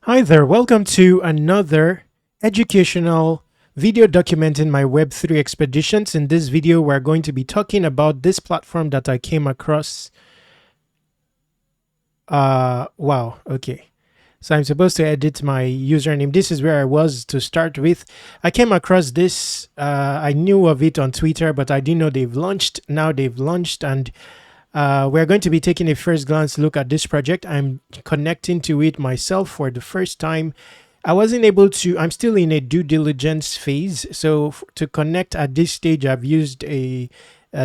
Hi there, welcome to another educational video documenting my Web3 expeditions. In this video, we're going to be talking about this platform that I came across. Wow, okay. So I'm supposed to edit my username. This is where I was to start with. I came across this. I knew of it on Twitter, but I didn't know they've launched. Now they've launched, and we're going to be taking a first glance look at this project. I'm connecting to it myself for the first time. I wasn't able to, I'm still in a due diligence phase. So to connect at this stage, I've used a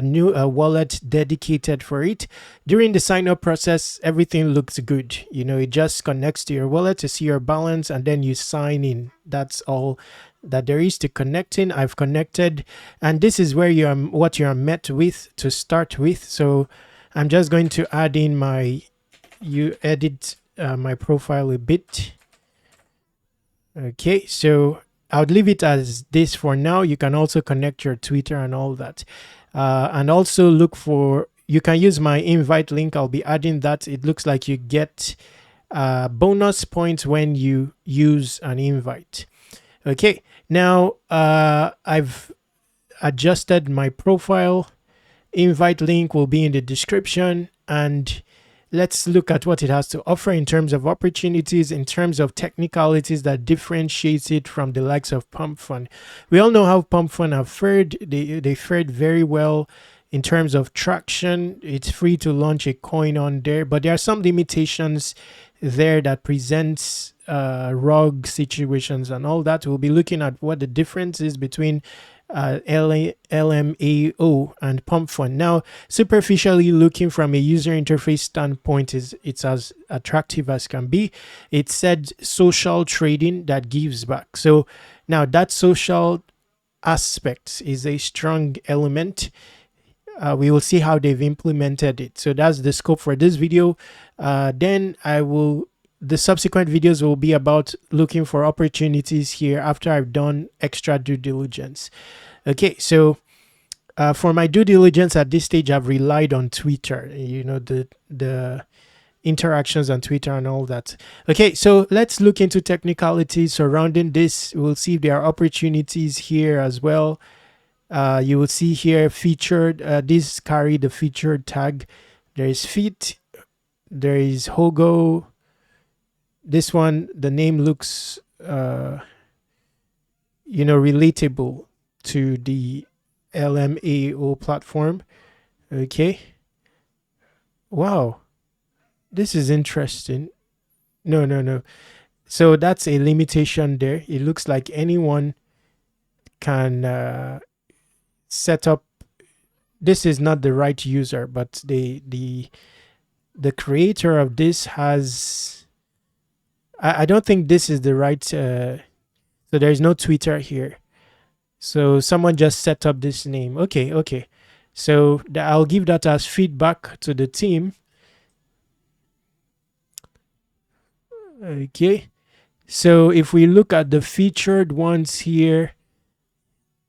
new wallet dedicated for it. During the sign up process, everything looks good. You know, it just connects to your wallet to see your balance and then you sign in. That's all that there is to connecting. I've connected, and this is where what you are met with to start with. So I'm just going to add in edit my profile a bit. Okay, so I'll leave it as this for now. You can also connect your Twitter and all that. And also you can use my invite link. I'll be adding that. It looks like you get bonus points when you use an invite. Okay, now I've adjusted my profile. Invite link will be in the description, and let's look at what it has to offer in terms of opportunities, in terms of technicalities that differentiates it from the likes of Pumpfun. We all know how Pumpfun have fared. They fared very well in terms of traction. It's free to launch a coin on there, but there are some limitations there that presents ROG situations and all that. We'll be looking at what the difference is between LMAO and Pumpfun. Now, superficially looking from a user interface standpoint, it's as attractive as can be. It said social trading that gives back. So now that social aspect is a strong element. We will see how they've implemented it. So that's the scope for this video. Then the subsequent videos will be about looking for opportunities here after I've done extra due diligence. Okay, so for my due diligence at this stage, I've relied on Twitter, you know, the interactions on Twitter and all that. Okay, so let's look into technicalities surrounding this. We'll see if there are opportunities here as well. You will see here featured, these carry the featured tag. There is Fit, there is Hogo. This one, the name looks, relatable to the LMAO platform. Okay. Wow. This is interesting. No. So that's a limitation there. It looks like anyone can set up. This is not the right user, but the creator of this has, I don't think this is the right, so there's no Twitter here. So someone just set up this name. Okay. So I'll give that as feedback to the team. Okay. So if we look at the featured ones here,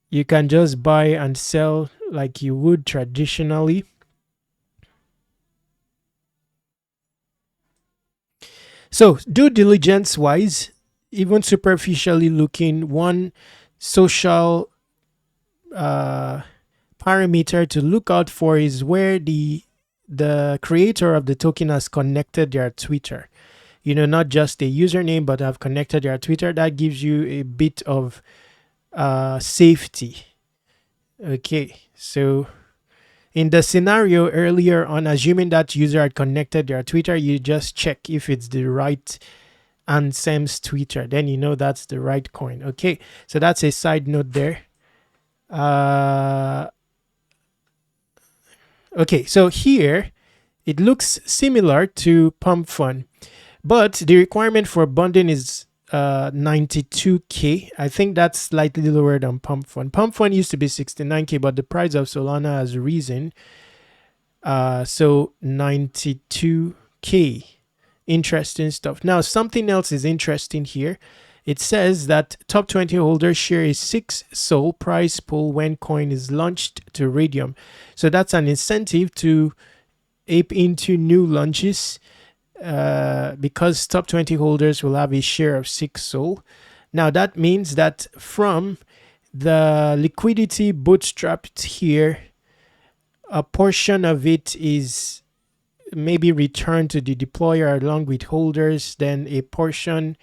you can just buy and sell like you would traditionally. So due diligence wise, even superficially looking, one social parameter to look out for is where the creator of the token has connected their Twitter. You know, not just a username, but have connected their Twitter. That gives you a bit of safety. Okay, so in the scenario earlier on, assuming that user had connected their Twitter, you just check if it's the right Ansem's Twitter. Then you know that's the right coin. Okay, so that's a side note there. Okay, so here it looks similar to Pumpfun, but the requirement for bonding is 92k. I think that's slightly lower than Pumpfun. Pumpfun used to be 69k, but the price of Solana has risen. So 92k. Interesting stuff. Now, something else is interesting here. It says that top 20 holders share a 6 SOL price pool when coin is launched to Radium. So that's an incentive to ape into new launches. because top 20 holders will have a share of 6 SOL. Now that means that from the liquidity bootstrapped here, a portion of it is maybe returned to the deployer along with holders, then a portion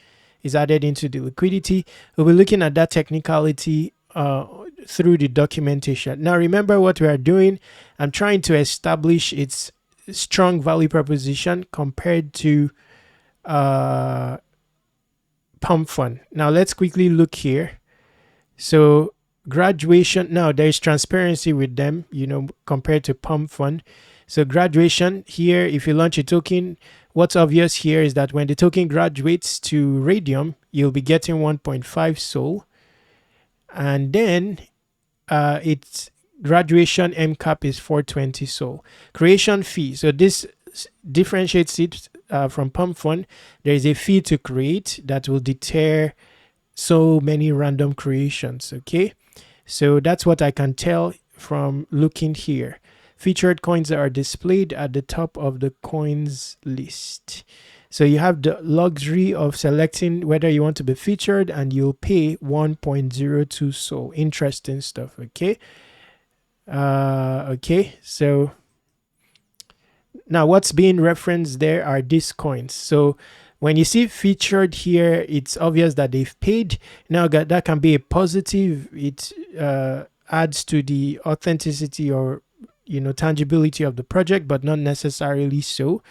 is added into the liquidity. We'll be looking at that technicality through the documentation. Now remember what we are doing. I'm trying to establish its strong value proposition compared to Pumpfun. Now let's quickly look here. So graduation, now there's transparency with them, compared to Pumpfun. So graduation here, if you launch a token, what's obvious here is that when the token graduates to Radium, you'll be getting 1.5 SOL. And then its graduation M cap is 420 SOL. Creation fee. So this differentiates it from Pumpfun. There is a fee to create that will deter so many random creations. Okay, so that's what I can tell from looking here. Featured coins are displayed at the top of the coins list. So you have the luxury of selecting whether you want to be featured, and you'll pay 1.02 SOL. Interesting stuff. Okay. Okay, so now what's being referenced there are these coins. So when you see featured here, it's obvious that they've paid. Now that can be a positive. It adds to the authenticity or tangibility of the project, but not necessarily so.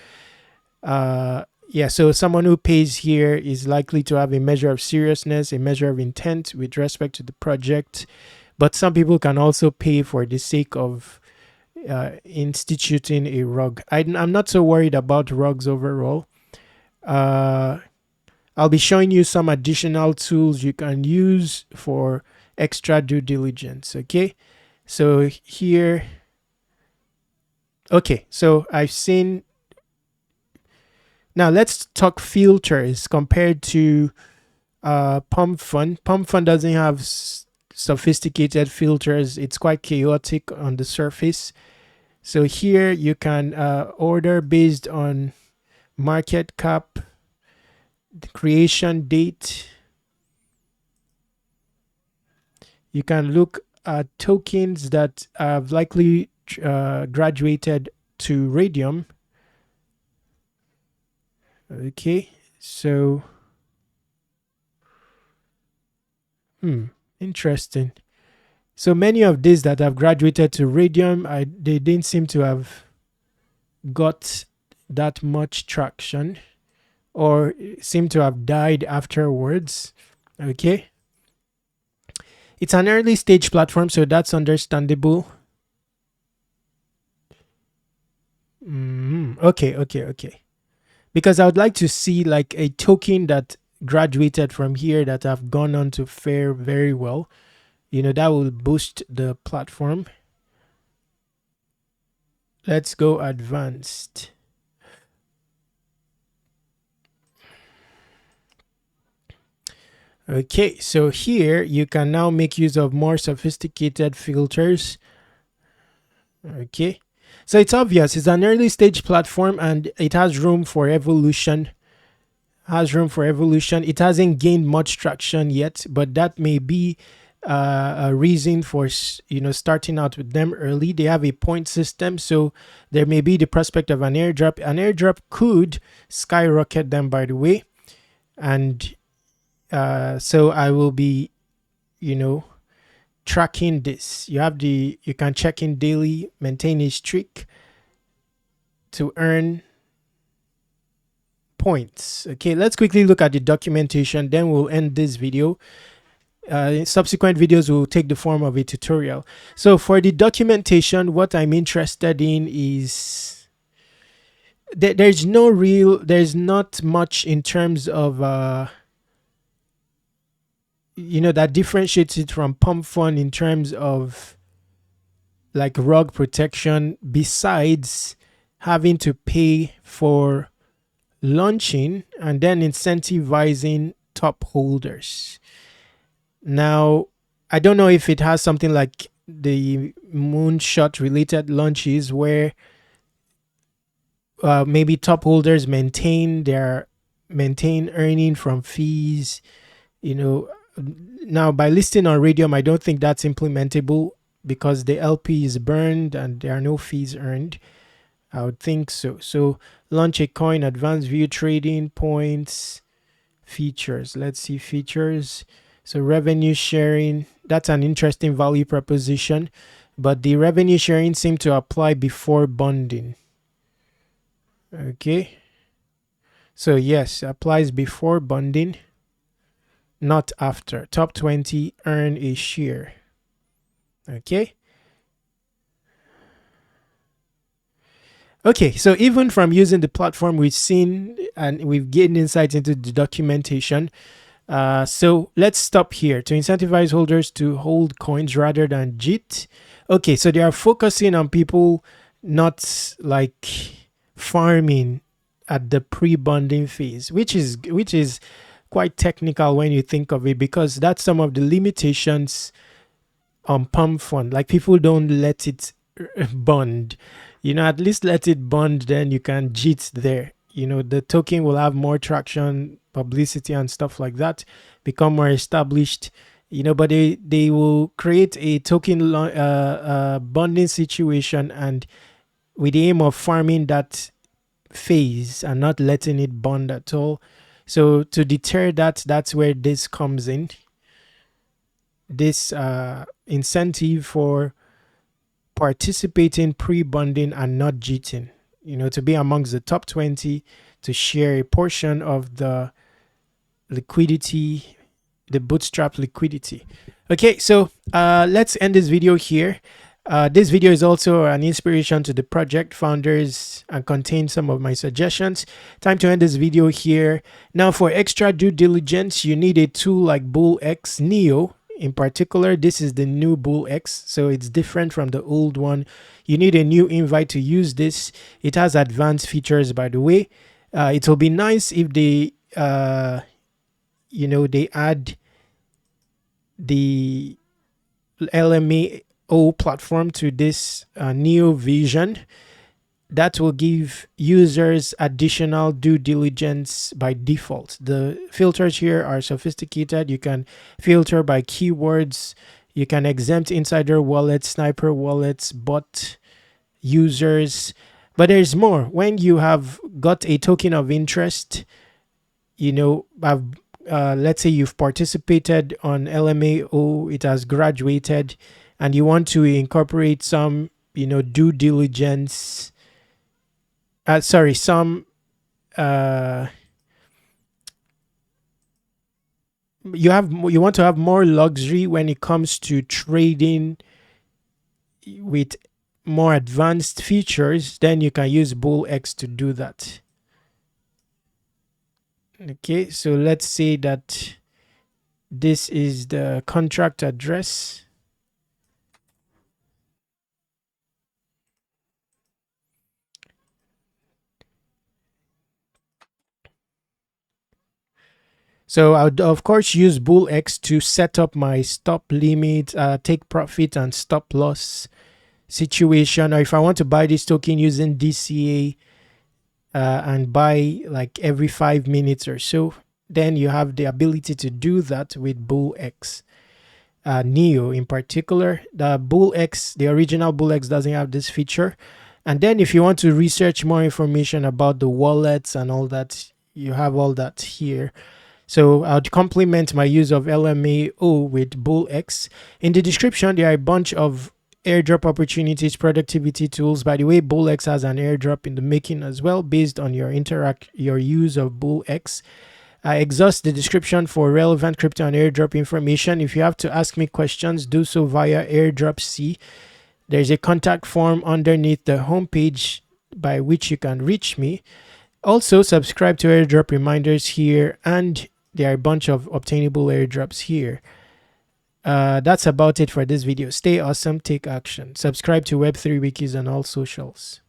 Yeah, so someone who pays here is likely to have a measure of seriousness, a measure of intent with respect to the project. But some people can also pay for the sake of instituting a rug. I'm not so worried about rugs overall. I'll be showing you some additional tools you can use for extra due diligence. Okay, so here, okay, so I've seen. Now let's talk filters compared to Pumpfun. Pumpfun doesn't have sophisticated filters. It's quite chaotic on the surface. So here you can order based on market cap, the creation date. You can look at tokens that have likely graduated to Radium. Okay, so interesting. So many of these that have graduated to Radium, they didn't seem to have got that much traction, or seem to have died afterwards. Okay, it's an early stage platform, so that's understandable. Okay. Because I would like to see like a token that graduated from here that have gone on to fare very well. That will boost the platform. Let's go advanced. Okay, so here you can now make use of more sophisticated filters. Okay, so it's obvious it's an early stage platform and it has room for evolution. It hasn't gained much traction yet, but that may be a reason for starting out with them early. They have a point system, so there may be the prospect of an airdrop. An airdrop could skyrocket them, by the way, and so I will be tracking this. You can check in daily, maintain a streak to earn points. Okay, let's quickly look at the documentation, then we'll end this video. Subsequent videos will take the form of a tutorial. So for the documentation, what I'm interested in is there's not much in terms of that differentiates it from Pumpfun in terms of like rug protection, besides having to pay for launching and then incentivizing top holders. Now, I don't know if it has something like the moonshot related launches where maybe top holders maintain earning from fees. You know, now by listing on Radium, I don't think that's implementable because the LP is burned and there are no fees earned. I would think so. So launch a coin, advanced view trading points, features. Let's see features. So revenue sharing, that's an interesting value proposition, but the revenue sharing seemed to apply before bonding. Okay. So yes, applies before bonding, not after. Top 20 earn a share. Okay. Okay, so even from using the platform, we've seen and we've gained insight into the documentation. So let's stop here to incentivize holders to hold coins rather than JIT. Okay, so they are focusing on people not like farming at the pre-bonding phase, which is quite technical when you think of it, because that's some of the limitations on Pumpfun. Like people don't let it bond. You know, at least let it bond, then you can JIT there. You know, the token will have more traction, publicity and stuff like that, become more established. You know, but they will create a token bonding situation, and with the aim of farming that phase and not letting it bond at all. So to deter that, that's where this comes in. This incentive for participating pre-bonding and not JITing, you know, to be amongst the top 20, to share a portion of the liquidity, the bootstrap liquidity. Okay, so let's end this video here. This video is also an inspiration to the project founders and contains some of my suggestions. Time to end this video here. Now, for extra due diligence, you need a tool like BullX Neo. In particular, this is the new BullX, so it's different from the old one. You need a new invite to use this. It has advanced features, by the way. It will be nice if they, you know, they add the LMAO platform to this Neo vision. That will give users additional due diligence by default. The filters here are sophisticated. You can filter by keywords. You can exempt insider wallets, sniper wallets, bot users. But there's more. When you have got a token of interest, you know, let's say you've participated on LMAO, it has graduated, and you want to incorporate some, you know, due diligence. You want to have more luxury when it comes to trading with more advanced features, then you can use BullX to do that. Okay, so let's say that this is the contract address. So I would, of course, use BullX to set up my stop limit, take profit and stop loss situation. Or if I want to buy this token using DCA and buy like every 5 minutes or so, then you have the ability to do that with BullX. Neo in particular, the BullX, the original BullX doesn't have this feature. And then if you want to research more information about the wallets and all that, you have all that here. So I would complement my use of LMAO with BullX. In the description, there are a bunch of airdrop opportunities, productivity tools. By the way, BullX has an airdrop in the making as well, based on your use of BullX. I exhaust the description for relevant crypto and airdrop information. If you have to ask me questions, do so via Airdrop C. There's a contact form underneath the homepage by which you can reach me. Also, subscribe to airdrop reminders here, and there are a bunch of obtainable airdrops here. That's about it for this video. Stay awesome, take action. Subscribe to Web3 Wikis on all socials.